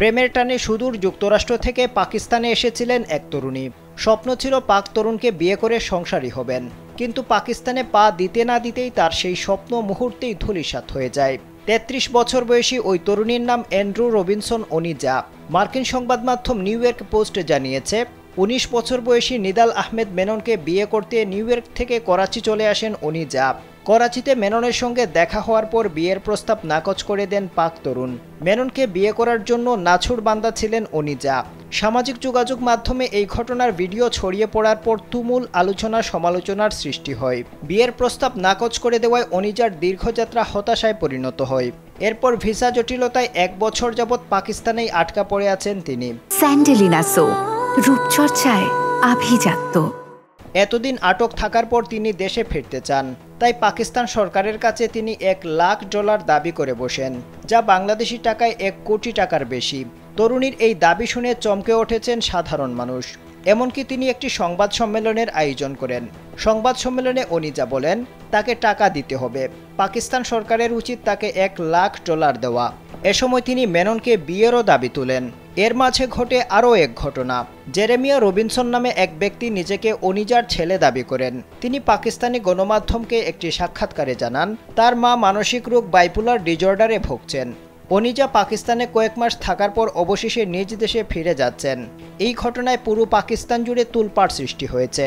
প্রেমের টানে সুদূর যুক্তরাষ্ট্র থেকে পাকিস্তানে এসেছিলেন এক তরুণী। স্বপ্ন ছিল পাক তরুণকে বিয়ে করে সংসারী হবেন, কিন্তু পাকিস্তানে পা দিতে না দিতেই তার সেই স্বপ্ন মুহূর্তেই ধূলিসাৎ হয়ে যায়। ৩৩ বছর বয়সী ওই তরুণীর নাম অ্যান্ড্রু রবিনসন অনিজা। মার্কিন সংবাদ মাধ্যম নিউ ইয়র্ক পোস্ট জানিয়েছে, ১৯ বছর বয়সী নিদাল আহমেদ মেননকে বিয়ে করতে নিউ ইয়র্ক থেকে করাচি চলে আসেন অনিজা। করাচিতে মেননের সঙ্গে দেখা হওয়ার পর বিয়ের প্রস্তাব নাকচ করে দেন পাক তরুণ। মেননকে বিয়ে করার জন্য নাছুড় বান্দা ছিলেন অনিজা। সামাজিক যোগাযোগ মাধ্যমে এই ঘটনার ভিডিও ছড়িয়ে পড়ার পর তুমুল আলোচনা সমালোচনার সৃষ্টি হয়। বিয়ের প্রস্তাব নাকচ করে দেওয়ায় অনিজার দীর্ঘযাত্রা হতাশায় পরিণত হয়। এরপর ভিসা জটিলতায় ১ বছর যাবৎ পাকিস্তানেই আটকা পড়ে আছেন তিনি। স্যান্ডেলিনা সো, রূপচর্চায় আভিজাত্য। এতদিন আটক থাকার পর তিনি দেশে ফিরতে চান, তাই পাকিস্তান সরকারের কাছে তিনি $১,০০,০০০ দাবি করে বসেন, যা বাংলাদেশি টাকায় ১ কোটি টাকার বেশি। তরুণীর এই দাবি শুনে চমকে উঠেছেন সাধারণ মানুষ। এমনকি তিনি একটি সংবাদ সম্মেলনের আয়োজন করেন। সংবাদ সম্মেলনে অনিজা বলেন, তাকে টাকা দিতে হবে, পাকিস্তান সরকারের উচিত তাকে $১,০০,০০০ দেওয়া। এ সময় তিনি মেননকে বিয়েরও দাবি তুলেন। এর মাঝে ঘটে আরও এক ঘটনা। জেরেমিয়া রবিনসন নামে এক ব্যক্তি নিজেকে অনিজার ছেলে দাবি করেন। তিনি পাকিস্তানি গণমাধ্যমকে একটি সাক্ষাৎকারে জানান, তার মা মানসিক রোগ বাইপোলার ডিজর্ডারে ভুগছেন। অনিজা পাকিস্তানে কয়েক মাস থাকার পর অবশেষে নিজ দেশে ফিরে যাচ্ছেন। এই ঘটনায় পুরো পাকিস্তান জুড়ে তোলপাড় সৃষ্টি হয়েছে।